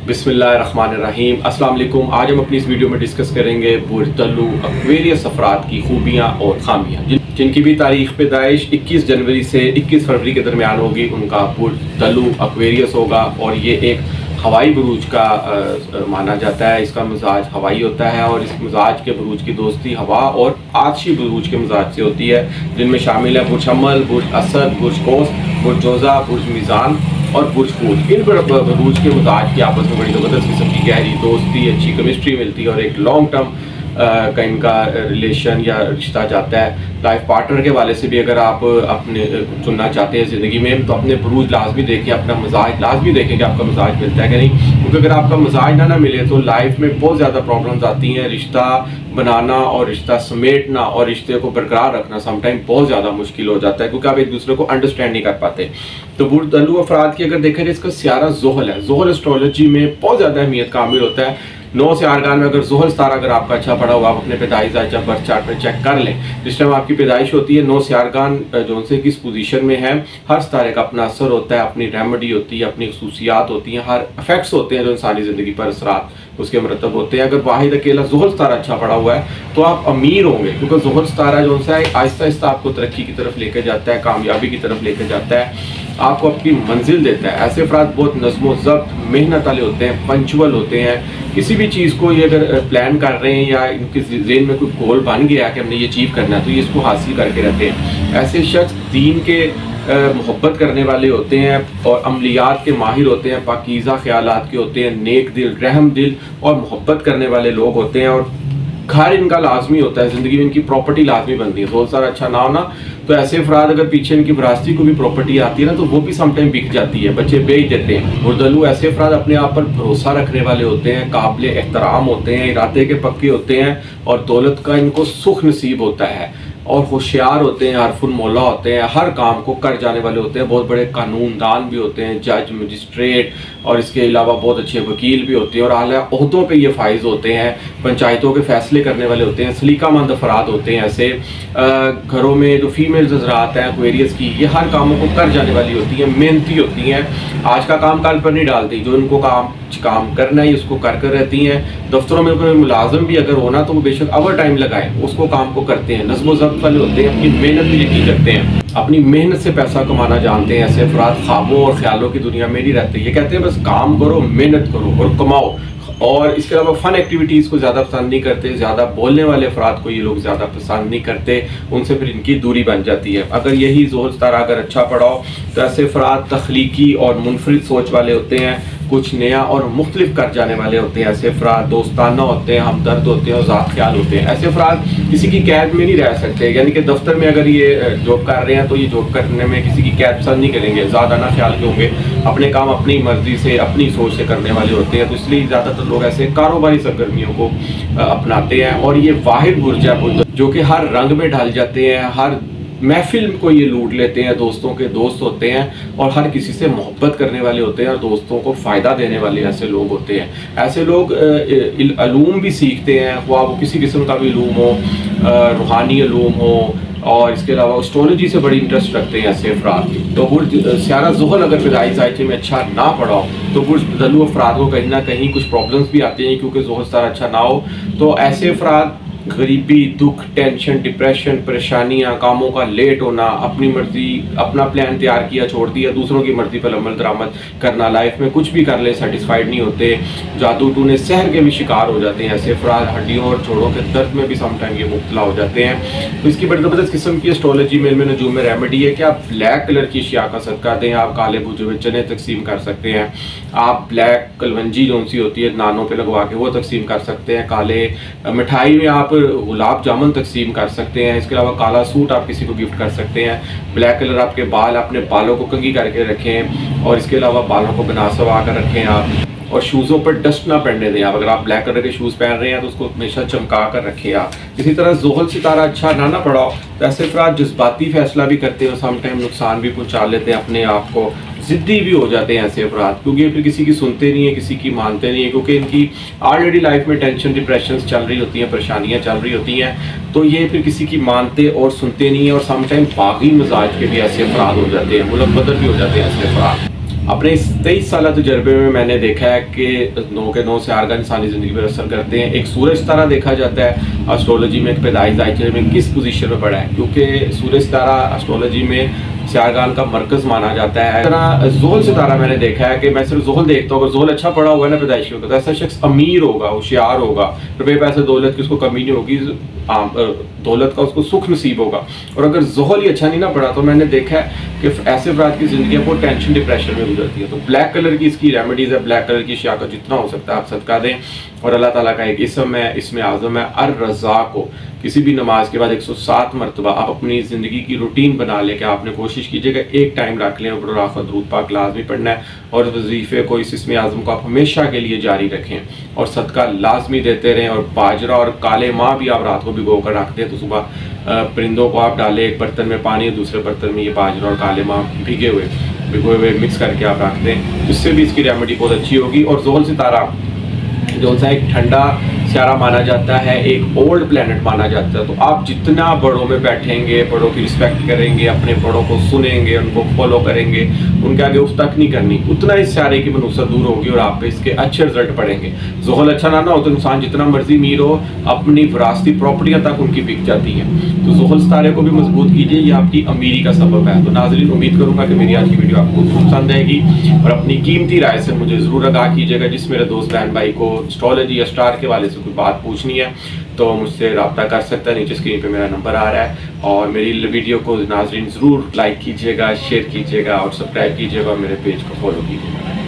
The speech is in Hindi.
बिस्मिल्लाहिर्रहमानिर्रहीम। अस्सलाम वालेकुम। आज हम अपनी इस वीडियो में डिस्कस करेंगे बुर्ज तल्लु एक्वेरियस अफराद की खूबियाँ और खामियाँ। जिनकी भी तारीख़ पैदाइश 21 जनवरी से 21 फरवरी के दरमियान होगी, उनका बुर्ज तल्लु एक्वेरियस होगा। और ये एक हवाई बुरूज का माना जाता है। इसका मिजाज हवाई होता है और इस मिजाज के बुरूज की दोस्ती हवा और आतशी बुरूज के मिजाज से होती है, जिनमें शामिल है बुर्ज हमल, बुर्ज असद, बुर्ज कोस, बुर्ज जोज़ा, बुर्ज मीज़ान और बुर्ज हूद। इन बुरूज के मिजाज की आपस में बड़ी ज़बरदस्त किस्म की गहरी दोस्ती, अच्छी केमिस्ट्री मिलती है और एक लॉन्ग टर्म का इनका रिलेशन या रिश्ता जाता है। लाइफ पार्टनर के वाले से भी अगर आप अपने चुनना चाहते हैं ज़िंदगी में, तो अपने बुरूज लाजमी देखें, अपना मिजाज लाजमी देखें कि आपका मिजाज मिलता है कि नहीं। क्योंकि अगर आपका मिजाज ना मिले तो लाइफ में बहुत ज़्यादा प्रॉब्लम्स आती हैं। रिश्ता बनाना और रिश्ता समेटना और रिश्ते को बरकरार रखना समटाइम बहुत ज़्यादा मुश्किल हो जाता है, क्योंकि आप एक दूसरे को अंडरस्टैंड नहीं कर पाते। तो बुर्ज तल्लु अफराद की अगर देखें, इसका सियारा ज़ोहल है। ज़ोहल एस्ट्रोलॉजी में बहुत ज़्यादा अहमियत का हामिल होता है। 9 सियारगान में अगर ज़ोहल सितारा अगर आपका अच्छा पड़ा हुआ, आप अपने पैदाइश जब बर्थ चार्ट में चेक कर लें, जिस टाइम आपकी पैदाइश होती है 9 सियारगान जो से किस पोजीशन में है, हर सितारे का अपना असर होता है, अपनी रेमेडी होती है, अपनी खसूसियात होती हैं, हर इफेक्ट्स होते हैं जो इंसानी ज़िंदगी पर असरात उसके मरतब होते हैं। अगर वाहिद अकेला ज़ोहल सितारा अच्छा पड़ा हुआ है तो आप अमीर होंगे, क्योंकि ज़ोहल सितारा जो है आहिस्ता आहिस्ता आपको तरक्की की तरफ लेकर जाता है, कामयाबी की तरफ लेकर जाता है, आपको अपनी मंजिल देता है। ऐसे अफराद बहुत नज़्म ज़ब्त, मेहनत वाले होते हैं, पंचुअल होते हैं। किसी भी चीज़ को ये अगर प्लान कर रहे हैं या इनके ज़हन में कोई गोल बन गया कि हमने ये अचीव करना है, तो ये इसको हासिल करके रहते हैं। ऐसे शख्स दीन के मोहब्बत करने वाले होते हैं और अमलियात के माहिर होते हैं, पाकीज़ा ख्यालात के होते हैं, नेक दिल, रहम दिल और मोहब्बत करने वाले लोग होते हैं। और घर इनका लाजमी होता है, ज़िंदगी में इनकी प्रॉपर्टी लाजमी बनती है। बहुत सारा अच्छा ना होना तो ऐसे अफराद अगर पीछे इनकी विरासती को भी प्रॉपर्टी आती है ना, तो वो भी समटाइम बिक जाती है, बच्चे बेच देते हैं। बुर्ज तल्लु ऐसे अफराद अपने आप पर भरोसा रखने वाले होते हैं, काबिल एहतराम होते हैं, इरादे के पक्के होते हैं और दौलत का इनको सुख नसीब होता है और होशियार होते हैं, हरफुल मौला होते हैं, हर काम को कर जाने वाले होते हैं। बहुत बड़े कानूनदान भी होते हैं, जज, मजिस्ट्रेट और इसके अलावा बहुत अच्छे वकील भी होते हैं और आला ओहदों पे ये फाइज होते हैं, पंचायतों के फैसले करने वाले होते हैं, सलीकामंद अफराद होते हैं। ऐसे घरों में जो फीमेल हज़रात हैं एक्वेरियस की, ये हर कामों को कर जाने वाली होती हैं, मेहनती होती हैं, आज का काम कल पर नहीं डालती। जो इनको काम करना है उसको कर रहती हैं। दफ्तरों में कोई मुलाजिम भी अगर होना तो वो बेशक ओवर टाइम लगाए, उसको काम को करते हैं। नज़्म ज़ब्त वाले होते हैं, अपनी मेहनत भी यकीन करते हैं, अपनी मेहनत से पैसा कमाना जानते हैं। ऐसे अफराद ख्वाबों और ख्यालों की दुनिया में नहीं रहते। ये कहते हैं बस काम करो, मेहनत करो और कमाओ। और इसके अलावा फ़न एक्टिविटीज़ को ज़्यादा पसंद नहीं करते। ज़्यादा बोलने वाले अफराद को ये लोग ज़्यादा पसंद नहीं करते, उनसे फिर इनकी दूरी बन जाती है। अगर यही ज़ोहल सितारा अगर अच्छा पड़ा हो तो ऐसे अफराद तख्लीकी और मुनफरिद सोच वाले होते हैं, कुछ नया और मुख्तलिफ कर जाने वाले होते हैं। ऐसे अफराद दोस्ताना होते हैं, हमदर्द होते हैं और ज़ात ख्याल होते हैं। ऐसे अफराद किसी की कैद में नहीं रह सकते, यानी कि दफ्तर में अगर ये जॉब कर रहे हैं तो ये जॉब करने में किसी की कैद पसंद नहीं करेंगे, ज़्यादा ना ख्याल के होंगे, अपने काम अपनी मर्जी से, अपनी सोच से करने वाले होते हैं। तो इसलिए ज़्यादातर लोग ऐसे कारोबारी सरगर्मियों को अपनाते हैं। और ये वाहिद बुर्ज है जो कि हर रंग में ढल जाते हैं, हर महफिल को ये लूट लेते हैं, दोस्तों के दोस्त होते हैं और हर किसी से मोहब्बत करने वाले होते हैं और दोस्तों को फ़ायदा देने वाले ऐसे लोग होते हैं। ऐसे लोग अलूम भी सीखते हैं, वो किसी किस्म का भी अलूम हो, रूहानी अलूम हो, और इसके अलावा एस्ट्रोलॉजी से बड़ी इंटरेस्ट रखते हैं ऐसे अफराद। तो बुर्ज सियारा ज़ोहल अगर पैदाइश आयचे में अच्छा ना पड़ा हो तो बुर्ज तल्लु अफराद को कहीं ना कहीं कुछ प्रॉब्लम्स भी आते हैं, क्योंकि ज़ोहल सितारा अच्छा ना हो तो ऐसे अफराद गरीबी, दुख, टेंशन, डिप्रेशन, परेशानियां, कामों का लेट होना, अपनी मर्जी, अपना प्लान तैयार किया छोड़ दिया, दूसरों की मर्जी पर अमल दरामद करना, लाइफ में कुछ भी कर ले सेटिस्फाइड नहीं होते, जादू टूने सहर के भी शिकार हो जाते हैं। ऐसे अफराद हड्डियों और जोड़ों के दर्द में भी समटाइम ये मुब्तला हो जाते हैं। तो इसकी बड़ी ज़बरदस्त किस्म की एस्ट्रोलॉजी में इल्म नजूम में रेमेडी है कि आप ब्लैक कलर की अशिया का सदका दें। आप काले भुजे हुए चने तकसीम कर सकते हैं, आप ब्लैक कलवंजी जो सी होती है नानों पे लगवा के वो तकसीम कर सकते हैं, काले मिठाई में आप गुलाब जामुन तकसीम कर सकते हैं। इसके अलावा काला सूट आप किसी को गिफ्ट कर सकते हैं। ब्लैक कलर आपके बाल, अपने बालों को कंघी करके रखें और इसके अलावा बालों को बना सवा कर रखें आप, और शूज़ों पर डस्ट ना पड़ने दें आप। अगर आप ब्लैक कलर के शूज़ पहन रहे हैं तो उसको हमेशा चमका कर रखें आप। इसी तरह ज़ोहल सितारा अच्छा ना पड़ा हो तो ऐसे अफराद जज्बाती फैसला भी करते हैं, समटाइम नुकसान भी पहुँचा लेते हैं अपने आप को, ज़िद्दी भी हो जाते हैं ऐसे अफराद, क्योंकि फिर किसी की सुनते नहीं है, किसी की मानते नहीं है, क्योंकि इनकी ऑलरेडी लाइफ में टेंशन, डिप्रेशन चल रही होती हैं, परेशानियाँ चल रही होती हैं, तो ये फिर किसी की मानते और सुनते नहीं है। और समटाइम बागी मिजाज के भी ऐसे अफराद हो जाते हैं, मुलक बदल भी हो जाते हैं ऐसे अफराद। अपने इस 23 साल तजर्बे में मैंने देखा है कि 9 के 9 सियारगाह इंसानी ज़िंदगी पर असर करते हैं। एक सूरज सितारा देखा जाता है एस्ट्रोलॉजी में, एक पैदाइश दायचे में किस पोजीशन में पड़ा है, क्योंकि सूरज सितारा एस्ट्रोलॉजी में सियारगाह का मरकज़ माना जाता है। तरह जोहल सितारा मैंने देखा है कि मैं सिर्फ जोहल देखता हूँ, अगर जोहल अच्छा पड़ा हुआ है ना पैदाइश के वक्त, तो ऐसा शख्स अमीर होगा, होशियार होगा, रुपये पैसे दौलत की उसको कमी नहीं होगी, दौलत का उसको सुख नसीब होगा। और अगर जोहल ही अच्छा नहीं ना पड़ा तो मैंने देखा है कि ऐसे अफराद की ज़िंदगी बहुत टेंशन डिप्रेशन में गुजरती है। तो ब्लैक कलर की इसकी रेमेडीज़ है, ब्लैक कलर की अशिया का जितना हो सकता है आप सदका दें। और अल्लाह ताला का एक इसम है, इसमें आज़म है अर रज़ा को किसी भी नमाज के बाद 107 मरतबा आप अपनी ज़िंदगी की रूटीन बना लें कि आपने कोशिश कीजिएगा एक टाइम रख लें, दरूद पाक लाजमी पढ़ना है और वजीफ़े को इस इसमें आज़म को आप हमेशा के लिए जारी रखें और सदका लाजमी देते रहें। और बाजरा और काले माँ भी आप रात को भिगो कर रख दें, तो सुबह परिंदों को आप डालें, एक बर्तन में पानी और दूसरे बर्तन में ये बाजरा और काले माँ भिगोए हुए मिक्स करके आप रख दें, इससे भी इसकी रेमेडी बहुत अच्छी होगी। और जोहल सितारा जो सा एक ठंडा सितारा माना जाता है, एक ओल्ड प्लेनेट माना जाता है, तो आप जितना बड़ों में बैठेंगे, बड़ों की रिस्पेक्ट करेंगे, अपने बड़ों को सुनेंगे, उनको फॉलो करेंगे, उनके आगे उफ्तक नहीं करनी, उतना इस सितारे की मनूसत दूर होगी और आप पे इसके अच्छे रिजल्ट पड़ेंगे। जोहल अच्छा ना हो तो इंसान जितना मर्जी अमीर हो, अपनी विरासती प्रॉपर्टियां तक उनकी बिक जाती हैं। तो जोहल सितारे को भी मजबूत कीजिए, ये आपकी अमीरी का सबब है। तो नाज़रीन, उम्मीद करूंगा कि मेरी आज की वीडियो आपको पसंद आएगी और अपनी कीमती राय से मुझे ज़रूर आगाह कीजिएगा। जिस मेरे दोस्त बहन भाई को एस्ट्रोलॉजी या स्टार के वाले से कोई बात पूछनी है तो मुझसे रब्ता कर सकता है, नीचे स्क्रीन पे मेरा नंबर आ रहा है। और मेरी वीडियो को नाज़रीन ज़रूर लाइक कीजिएगा, शेयर कीजिएगा और सब्सक्राइब कीजिएगा और मेरे पेज को फॉलो कीजिएगा।